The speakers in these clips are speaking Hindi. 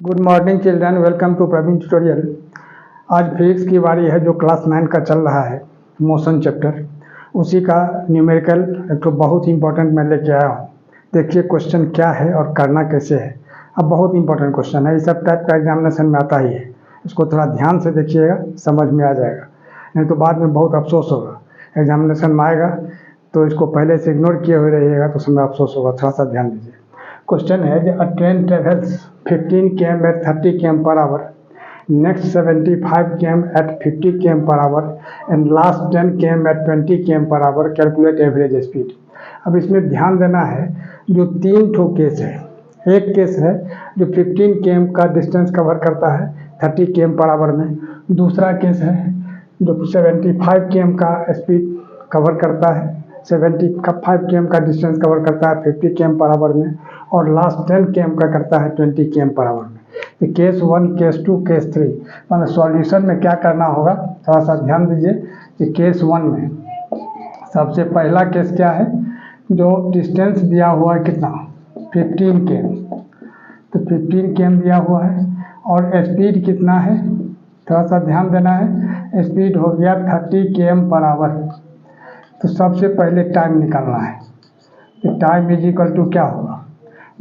Good morning children, welcome to Praveen tutorial. आज फिजिक्स की बारी है जो क्लास 9 का चल रहा है, मोशन चैप्टर। उसी का न्यूमेरिकल एक तो बहुत ही इंपॉर्टेंट मैं लेके आया हूँ। देखिए क्वेश्चन क्या है और करना कैसे है। अब बहुत इंपॉर्टेंट क्वेश्चन है, इस सब टाइप का एग्जामिनेशन में आता ही है। इसको थोड़ा ध्यान से देखिएगा, समझ में आ जाएगा, नहीं तो बाद में बहुत अफसोस होगा। एग्जामिनेशन में आएगा तो इसको पहले से इग्नोर किए हुए रहिएगा तो उसमें अफसोस होगा। थोड़ा सा ध्यान दीजिए। क्वेश्चन है कि अ train travels 15 km at 30 km per hour, next 75 km at 50 km per hour and last 10 km at 20 km per hour, calculate average speed। अब इसमें ध्यान देना है, जो तीन ठो केस है। एक केस है जो 15 km का डिस्टेंस कवर करता है 30 km पर आवर में। दूसरा केस है जो 75 km का स्पीड कवर करता है, 75 km का डिस्टेंस कवर करता है 50 km पर आवर में, और लास्ट 10 km का करता है 20 km पर आवर में। तो केस 1, केस 2, केस 3 मतलब सॉल्यूशन में क्या करना होगा, थोड़ा सा ध्यान दीजिए। कि केस 1 में सबसे पहला केस क्या है, जो डिस्टेंस दिया हुआ है कितना 15 km, तो 15 km दिया हुआ है और स्पीड कितना है, थोड़ा सा ध्यान देना है। स्पीड हो गया 30 km पर आवर। तो सबसे पहले टाइम निकालना है। तो टाइम इज इक्वल टू क्या होगा,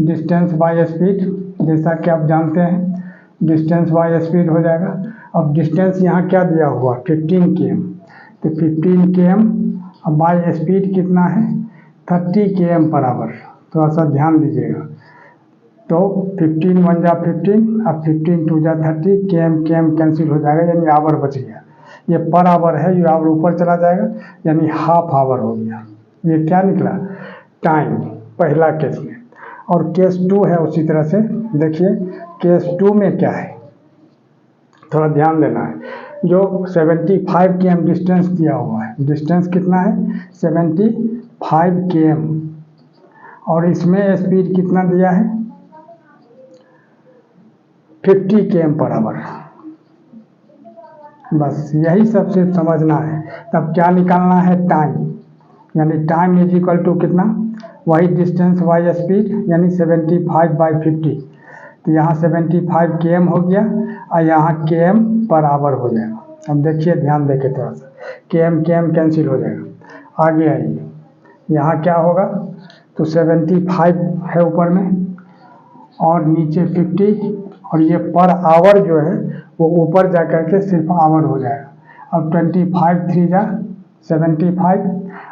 डिस्टेंस बाय स्पीड, जैसा कि आप जानते हैं डिस्टेंस बाय स्पीड हो जाएगा। अब डिस्टेंस यहाँ क्या दिया हुआ 15 km, तो 15 km अब बाय स्पीड कितना है 30 km पर आवर। थोड़ा सा ध्यान दीजिएगा। तो 15 1 जा 15, अब 15 2 जा 30, km km कैंसिल हो जाएगा, यानी आवर बच गया। ये पर आवर है, ये आवर ऊपर चला जाएगा, यानी हाफ आवर हो गया। ये क्या निकला टाइम पहला केस में। और केस 2 है उसी तरह से। देखिए केस 2 में क्या है, थोड़ा ध्यान देना है। जो 75 km डिस्टेंस दिया हुआ है, डिस्टेंस कितना है 75 km, और इसमें स्पीड कितना दिया है 50 km पर आवर। बस यही सब सिर्फ समझना है। तब क्या निकालना है टाइम, यानी टाइम इज इक्वल टू कितना, वही डिस्टेंस बाय स्पीड, यानी 75/50। तो यहाँ 75 km हो गया और यहाँ km पर आवर हो जाएगा। अब देखिए ध्यान देके थोड़ा सा, km km कैंसिल हो जाएगा। आगे आइए, यहाँ क्या होगा, तो 75 है ऊपर में और नीचे 50, और ये पर आवर जो है वो ऊपर जा कर के सिर्फ आवर हो जाएगा। अब 25 3 जा 75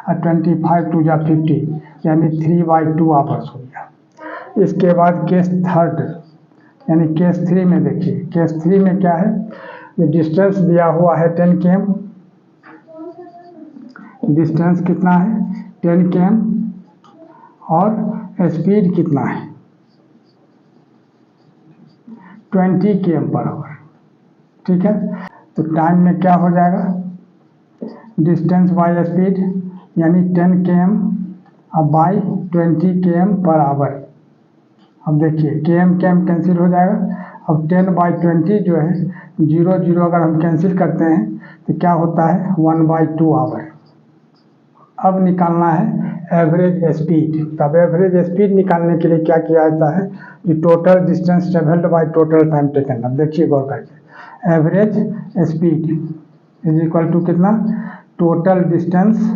और 25 2 जा 50, यानी 3/2 आवर्स हो गया। इसके बाद केस थर्ड, यानी केस 3 में देखिए, केस 3 में क्या है, ये डिस्टेंस दिया हुआ है 10 km, डिस्टेंस कितना है 10 km, और स्पीड कितना है 20 km पर आवर। ठीक है, तो टाइम में क्या हो जाएगा, डिस्टेंस बाय स्पीड यानी 10 km अब बाई 20 km पर आवर। अब देखिए km km कैंसिल हो जाएगा। अब 10/20 जो है 0 0 अगर हम कैंसिल करते हैं तो क्या होता है 1/2 आवर। अब निकालना है एवरेज स्पीड। तब एवरेज स्पीड निकालने के लिए क्या किया जाता है, कि total distance travelled by total time taken. अब देखिए गौर करके, average speed is equal to कितना, total distance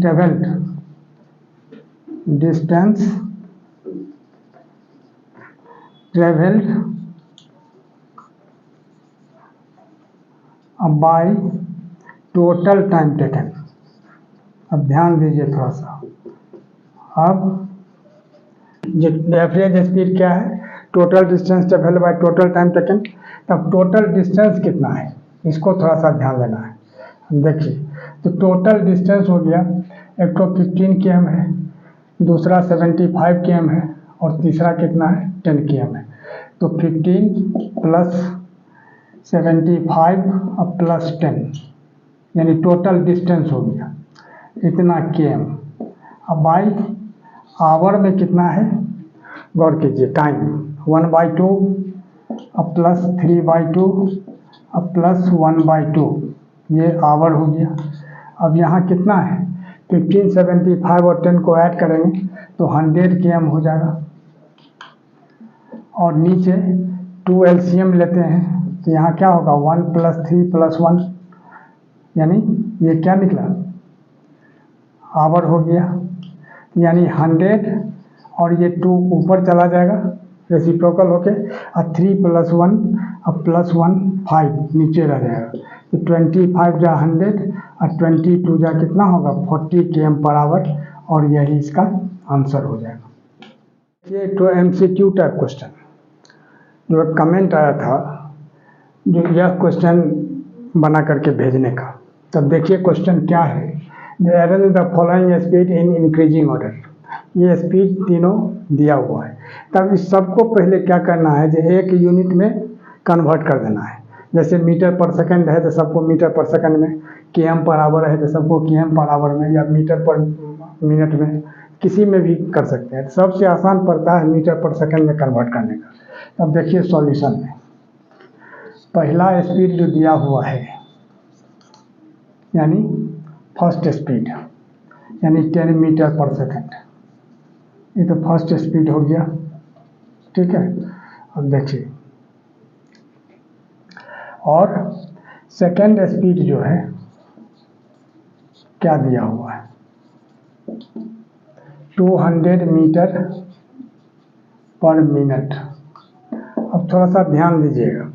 travelled, distance travelled by total time taken. अब ध्यान दीजिए थोड़ा सा। अब एवरेज स्पीड क्या है, total distance travelled by total time taken. तब टोटल डिस्टेंस कितना है, इसको थोड़ा सा ध्यान देना है। देखिए तो टोटल डिस्टेंस हो गया, एक तो 15 km है, दूसरा 75 km है, और तीसरा कितना है 10 km है। तो 15 प्लस 75 और प्लस 10, यानी टोटल डिस्टेंस हो गया इतना km। अब बाई आवर में कितना है, गौर कीजिए, टाइम 1/2 अब प्लस 3/2 अब प्लस 1/2, ये आवर हो गया। अब यहाँ कितना है 15, 75 और 10 को ऐड करेंगे तो 100 km हो जाएगा। और नीचे 2 LCM लेते हैं तो यहाँ क्या होगा 1 + 3 + 1, यानी ये क्या निकला आवर हो गया, यानी 100 और ये 2 ऊपर चला जाएगा रेसिप्रोकल होके, और 3 + 1 और +1 5 नीचे रह जाएगा। तो 25 जा 100 और 22 जा कितना होगा 40 km/h, और यही इसका आंसर हो जाएगा। ये तो MCQ टाइप क्वेश्चन जो एक कमेंट आया था जो यह क्वेश्चन बना करके भेजने का। तब देखिए क्वेश्चन क्या है, arrange the following speed in increasing order. ये स्पीड तीनों दिया हुआ है। तब इस सबको पहले क्या करना है जो एक यूनिट में कन्वर्ट कर देना है। जैसे मीटर पर सेकंड है तो सबको मीटर पर सेकंड में, km/h है तो सबको km/h में, या मीटर पर मिनट में, किसी में भी कर सकते हैं। सबसे आसान पड़ता है मीटर पर सेकंड में कन्वर्ट करने का। अब देखिए सॉल्यूशन में पहला स्पीड जो दिया हुआ है यानी फर्स्ट स्पीड यानी 10 मीटर पर सेकंड, ये तो फर्स्ट स्पीड हो गया, ठीक है। अब देखिए और सेकंड स्पीड जो है क्या दिया हुआ है 200 मीटर पर मिनट। अब थोड़ा सा ध्यान दीजिएगा,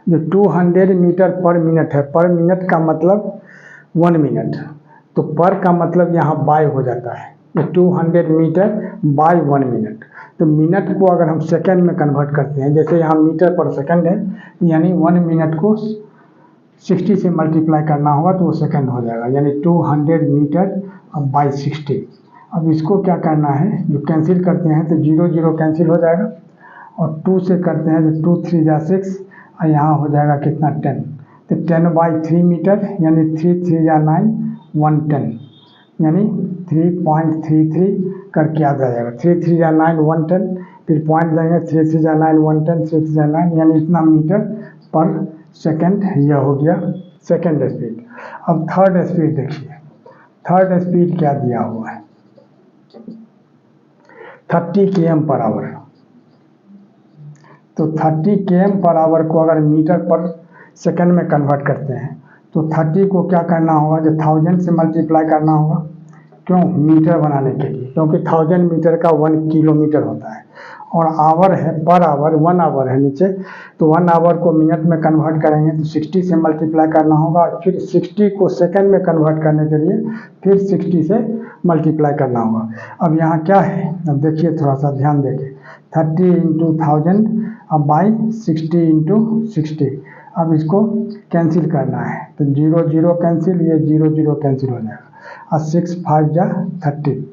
जो 200 मीटर पर मिनट है, पर मिनट का मतलब 1 मिनट, तो पर का मतलब यहाँ बाय हो जाता है। ये 200 मीटर बाय 1 मिनट, तो मिनट को अगर हम सेकंड में कन्वर्ट करते हैं, जैसे यहाँ मीटर पर सेकंड है, यानी 1 मिनट को 60 से मल्टीप्लाई करना होगा तो वो सेकंड हो जाएगा, यानी 200 मीटर बाई 60। अब इसको क्या करना है, जो कैंसिल करते हैं तो 0 0 कैंसिल हो जाएगा, और 2 से करते हैं तो 2 3 जा 6, और यहाँ हो जाएगा कितना 10, तो 10/3 मीटर, यानी 3 3 जा 9 110, यानी 3.33 करके आ जाएगा। 3 3 जा 9 110, फिर पॉइंट देंगे 3 3 जा 9 110, 3 3 जा 9, यानी इतना मीटर पर सेकंड, यह हो गया सेकंड स्पीड। अब थर्ड स्पीड देखिए, थर्ड स्पीड क्या दिया हुआ है 30 km/h। तो 30 km/h को अगर मीटर पर सेकंड में कन्वर्ट करते हैं तो 30 को क्या करना होगा, जो 1000 से मल्टीप्लाई करना होगा, क्यों मीटर बनाने के लिए, क्योंकि 1000 मीटर का 1 किलोमीटर होता है, और आवर है पर आवर 1 आवर है नीचे, तो 1 आवर को मिनट में कन्वर्ट करेंगे तो 60 से मल्टीप्लाई करना होगा, और फिर 60 को सेकंड में कन्वर्ट करने के लिए फिर 60 से मल्टीप्लाई करना होगा। अब यहाँ क्या है, अब देखिए थोड़ा सा ध्यान देके, 30 × 1000 अब बाई 60 × 60। अब इसको कैंसिल करना है तो 0 0 कैंसिल, ये 0 0 कैंसिल हो जाएगा, और 6 5 जा 30,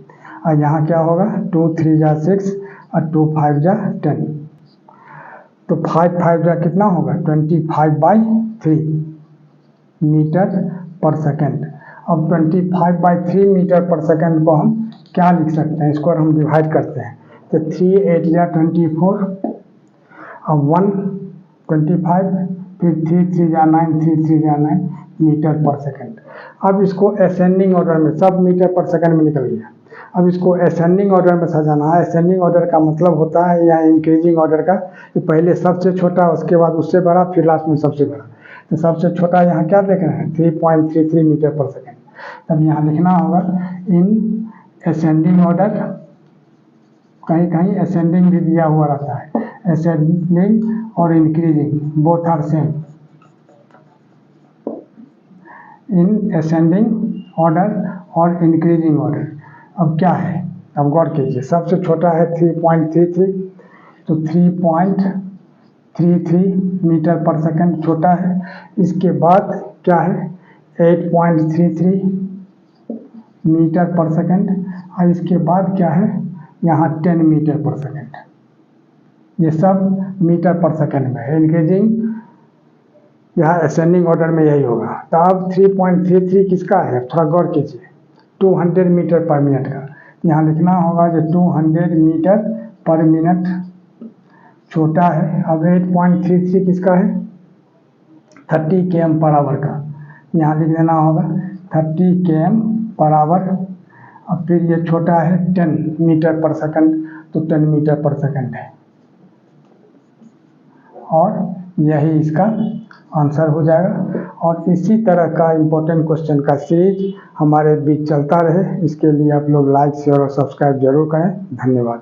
और यहाँ क्या होगा 2 3 जा 6 और 2 5 जा 10, तो 5 5 जा कितना होगा 25/3 मीटर पर सेकंड। अब 25/3 मीटर पर सेकंड को हम क्या लिख सकते हैं, इसको हम डिवाइड करते हैं तो 3 8 जा 24, अब 1 25, फिर 3 3 जा 9 3 3 जा 9 मीटर पर सेकंड। अब इसको असेंडिंग ऑर्डर में, सब मीटर पर सेकंड में निकल गया, अब इसको असेंडिंग ऑर्डर में सजाना है। असेंडिंग ऑर्डर का मतलब होता है या इंक्रीजिंग ऑर्डर का, कि पहले सबसे छोटा, उसके बाद उससे बड़ा, फिर लास्ट में सबसे बड़ा। तो सबसे छोटा यहाँ क्या देख रहे हैं 3.33 मीटर पर सेकंड। तब यहाँ लिखना होगा इन असेंडिंग ऑर्डर, कहीं कहीं असेंडिंग भी दिया हुआ रहता है, असेंडिंग और increasing both are same, in ascending order और इंक्रीजिंग ऑर्डर। अब क्या है, अब गौर कीजिए, सबसे छोटा है 3.33, तो 3.33 मीटर पर सेकंड छोटा है। इसके बाद क्या है 8.33 मीटर पर सेकंड, और इसके बाद क्या है यहाँ 10 मीटर पर सेकंड। ये सब मीटर पर सेकंड में है। इंक्रीजिंग यहाँ असेंडिंग ऑर्डर में यही होगा। तो अब 3.33 किसका है, थोड़ा गौर कीजिए, 200 मीटर पर मिनट का। यहाँ लिखना होगा जो 200 मीटर पर मिनट छोटा है। अब 8.33 किसका है 30 km/h का, यहाँ लिख देना होगा 30 km/h। अब फिर ये छोटा है 10 मीटर पर सेकंड, तो 10 मीटर पर सेकंड है, और यही इसका आंसर हो जाएगा। और इसी तरह का इम्पोर्टेंट क्वेश्चन का सीरीज हमारे बीच चलता रहे, इसके लिए आप लोग लाइक शेयर और सब्सक्राइब जरूर करें। धन्यवाद।